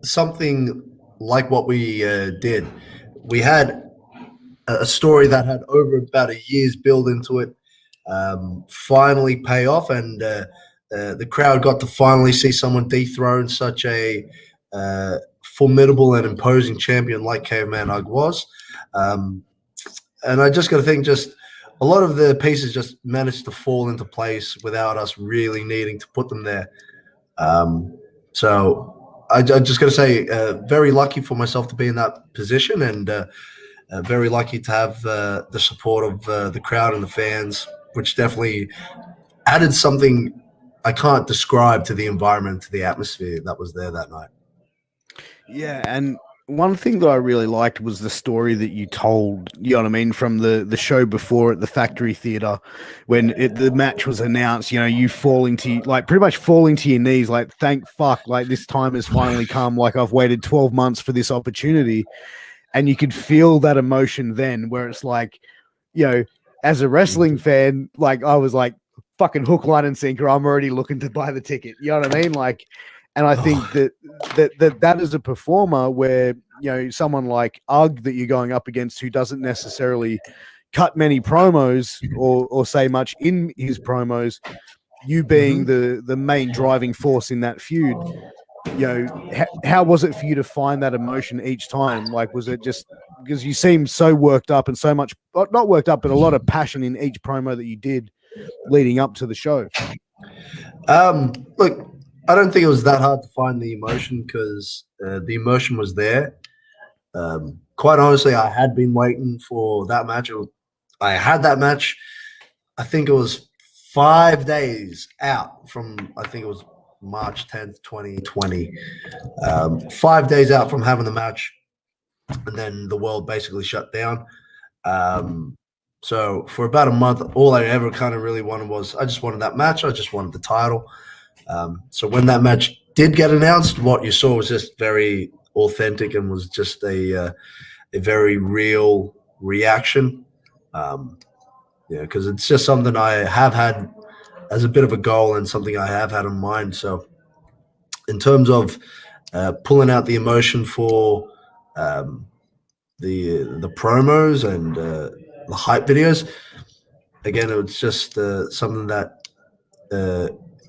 something like what we did. We had a story that had over about a year's build into it finally pay off, and the crowd got to finally see someone dethrone such a formidable and imposing champion like Caveman Ugg was. Um, and I just got to think, just a lot of the pieces just managed to fall into place without us really needing to put them there. So I just got to say, very lucky for myself to be in that position, and very lucky to have the support of the crowd and the fans, which definitely added something I can't describe to the environment, to the atmosphere that was there that night. Yeah, and one thing that I really liked was the story that you told, you know what I mean, from the show before at the Factory Theatre when the match was announced, you know, you falling to, like, pretty much falling to your knees, like, thank fuck, like, this time has finally come, like, I've waited 12 months for this opportunity. And you could feel that emotion then where it's like, you know, as a wrestling fan, like, I was like, fucking hook, line, and sinker, I'm already looking to buy the ticket. You know what I mean? Like, and I think that is a performer where, you know, someone like Ugg that you're going up against who doesn't necessarily cut many promos or say much in his promos, you being the main driving force in that feud, you know, how was it for you to find that emotion each time? Like, was it just because you seemed so worked up and so much, not worked up, but a lot of passion in each promo that you did leading up to the show? Look, I don't think it was that hard to find the emotion because the emotion was there. Quite honestly, I had been waiting for that match. I had that match. I think it was 5 days out from, I think it was March 10th, 2020. 5 days out from having the match, and then the world basically shut down. So for about a month, all I ever kind of really wanted was, I just wanted that match. I just wanted the title. So when that match did get announced, what you saw was just very authentic and was just a very real reaction. Yeah, because it's just something I have had as a bit of a goal and something I have had in mind. So in terms of pulling out the emotion for the promos and the hype videos, again, it's just something that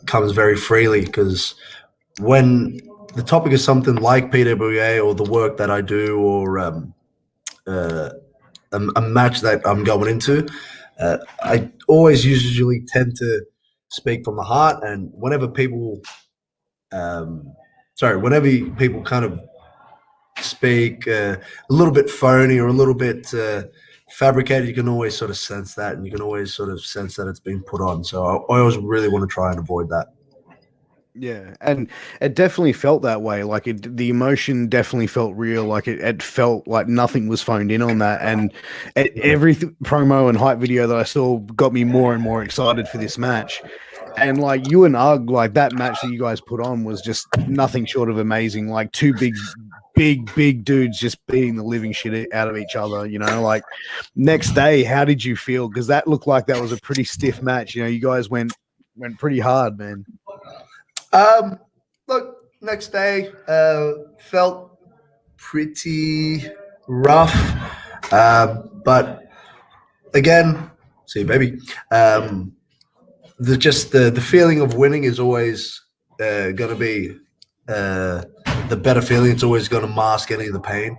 comes very freely, because when the topic is something like PWA or the work that I do, or a match that I'm going into, I always usually tend to speak from the heart. And whenever people kind of speak a little bit phony or a little bit fabricated, you can always sort of sense that, and you can always sort of sense that it's been put on. So I always really want to try and avoid that. Yeah, and it definitely felt that way. Like, the emotion definitely felt real. Like, it felt like nothing was phoned in on that. And every promo and hype video that I saw got me more and more excited for this match. And like, you and Ugg, like, that match that you guys put on was just nothing short of amazing. Like, two big dudes just beating the living shit out of each other, you know. Like, next day, how did you feel? Because that looked like that was a pretty stiff match. You know, you guys went pretty hard, man. Look, next day felt pretty rough, but again, see, baby, the feeling of winning is always going to be the better feeling. It's always going to mask any of the pain.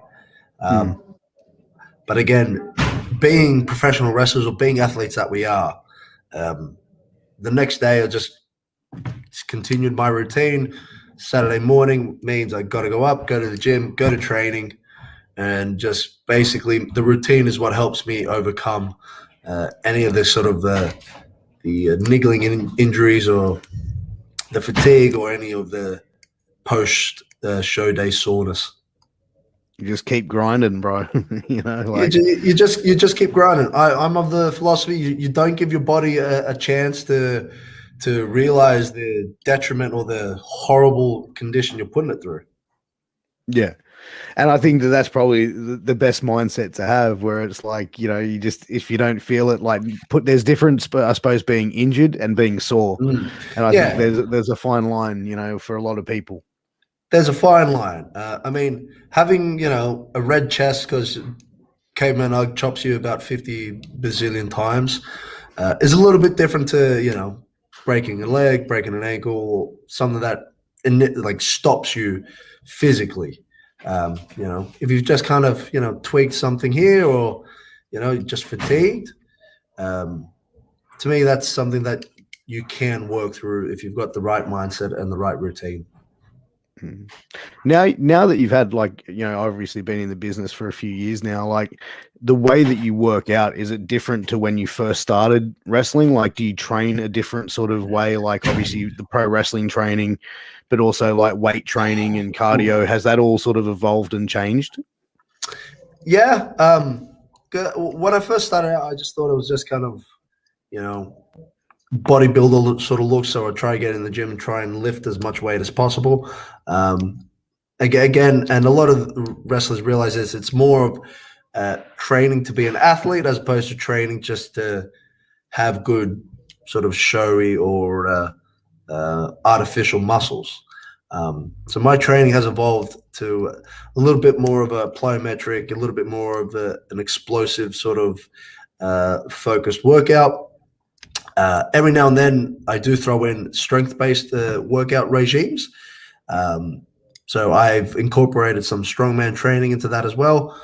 But again, being professional wrestlers or being athletes that we are, the next day I just continued my routine. Saturday morning means I got to go up, go to the gym, go to training, and just basically the routine is what helps me overcome any of this sort of the niggling injuries or the fatigue or any of the post show day soreness. You just keep grinding, bro. You know, like, you just keep grinding. I'm of the philosophy you don't give your body a chance to realize the detriment or the horrible condition you're putting it through. Yeah. And I think that's probably the best mindset to have, where it's like, you know, you just, if you don't feel it, like, there's difference, but I suppose being injured and being sore. And I think there's a fine line, you know, for a lot of people. there's a fine line. I mean, having, you know, a red chest because Caveman Ugg chops you about 50 bazillion times is a little bit different to, you know, breaking a leg, breaking an ankle, something that like stops you physically. You know, if you've just kind of, you know, tweaked something here, or, you know, just fatigued, to me, that's something that you can work through if you've got the right mindset and the right routine. Now that you've had, like, you know, obviously been in the business for a few years now, like, the way that you work out, is it different to when you first started wrestling? Like, do you train a different sort of way? Like, obviously the pro wrestling training, but also like weight training and cardio, has that all sort of evolved and changed? Yeah. When I first started out, I just thought it was just kind of, you know, bodybuilder sort of look. So I try to get in the gym and try and lift as much weight as possible. Again, and a lot of wrestlers realize this, it's more of training to be an athlete as opposed to training just to have good sort of showy or artificial muscles. So my training has evolved to a little bit more of a plyometric, a little bit more of an explosive sort of focused workout. Every now and then I do throw in strength-based workout regimes. So I've incorporated some strongman training into that as well.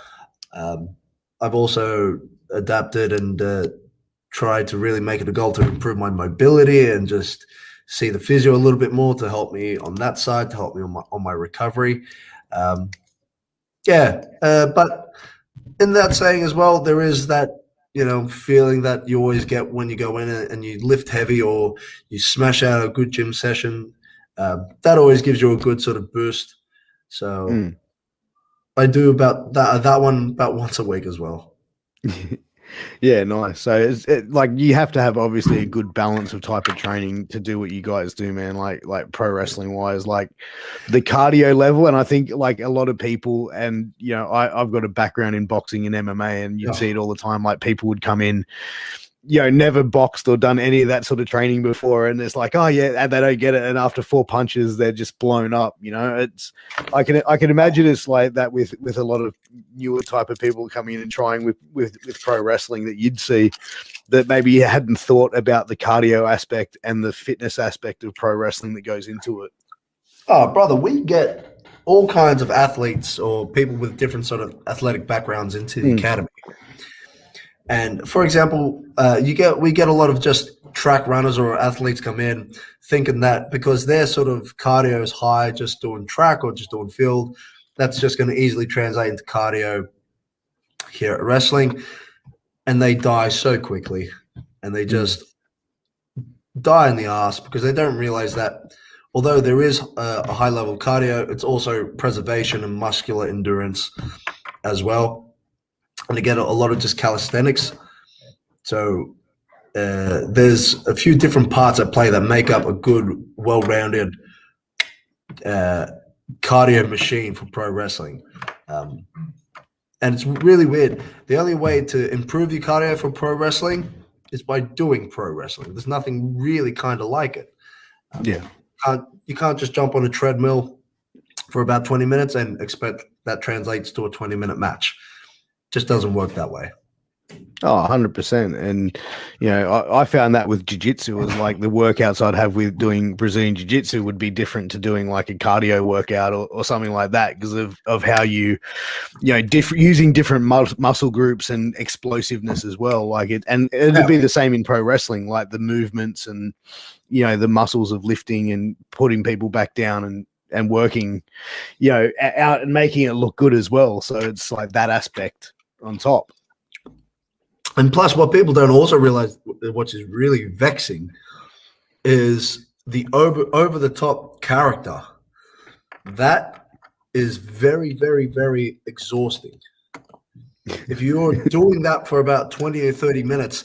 I've also adapted and tried to really make it a goal to improve my mobility and just see the physio a little bit more to help me on that side, to help me on my recovery. But in that saying as well, there is that, you know, feeling that you always get when you go in and you lift heavy or you smash out a good gym session. That always gives you a good sort of boost. So I do about that one about once a week as well. Yeah, nice. So like, you have to have obviously a good balance of type of training to do what you guys do, man. Like pro wrestling wise, like the cardio level. And I think, like, a lot of people, and, you know, I've got a background in boxing and MMA, and you'd see it all the time. Like, people would come in, you know, never boxed or done any of that sort of training before, and it's like, oh yeah, and they don't get it, and after 4 punches they're just blown up. You know, it's, I can imagine it's like that with a lot of newer type of people coming in and trying with pro wrestling, that you'd see that maybe you hadn't thought about the cardio aspect and the fitness aspect of pro wrestling that goes into it. Oh, brother, we get all kinds of athletes or people with different sort of athletic backgrounds into the academy. And for example, we get a lot of just track runners or athletes come in thinking that because their sort of cardio is high, just doing track or just doing field, that's just going to easily translate into cardio here at wrestling. And they die so quickly, and they just die in the ass because they don't realize that although there is a high level of cardio, it's also preservation and muscular endurance as well. And again, a lot of just calisthenics. So there's a few different parts at play that make up a good, well-rounded cardio machine for pro wrestling. And it's really weird. The only way to improve your cardio for pro wrestling is by doing pro wrestling. There's nothing really kind of like it. You can't just jump on a treadmill for about 20 minutes and expect that translates to a 20-minute match. Just doesn't work that way. Oh, 100%. And, you know, I found that with jiu-jitsu was like the workouts I'd have with doing Brazilian jiu-jitsu would be different to doing like a cardio workout or something like that because of how you know, using different muscle groups and explosiveness as well. Like it'd be the same in pro wrestling, like the movements and, you know, the muscles of lifting and putting people back down and working, you know, out and making it look good as well. So it's like that aspect on top. And plus, what people don't also realize, which is really vexing, is the over the top character. That is very, very, very exhausting. If you're doing that for about 20 or 30 minutes,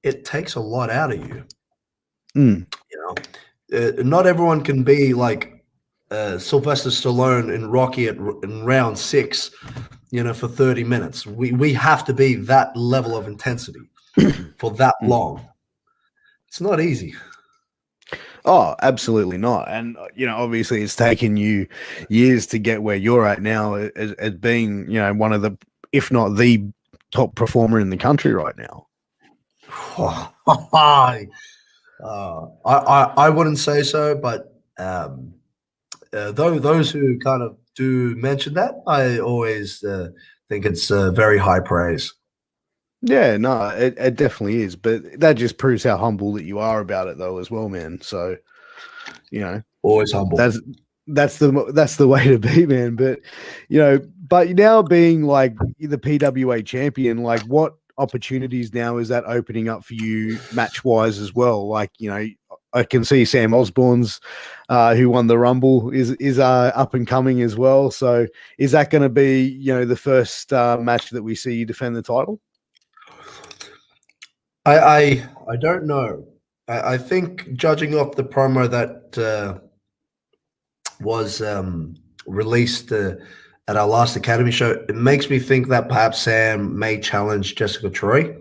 it takes a lot out of you. You know, not everyone can be like Sylvester Stallone in Rocky in round 6. You know, for 30 minutes. We have to be that level of intensity for that long. It's not easy. Oh, absolutely not. And obviously, it's taken you years to get where you're at now, as being one of the, if not the top performer in the country right now. I wouldn't say so, but those who kind of do mention that, I always think it's very high praise. Yeah, no, it definitely is. But that just proves how humble that you are about it, though, as well, man. So, you know, Always humble. that's that's the way to be, man. But but now being like the PWA champion, like what opportunities now is that opening up for you match wise as well? Like I can see Sam Osborne's who won the Rumble is up and coming as well. So is that going to be the first match that we see you defend the title? I don't know. I think judging off the promo that was released at our last Academy show, it makes me think that perhaps Sam may challenge Jessica Troy.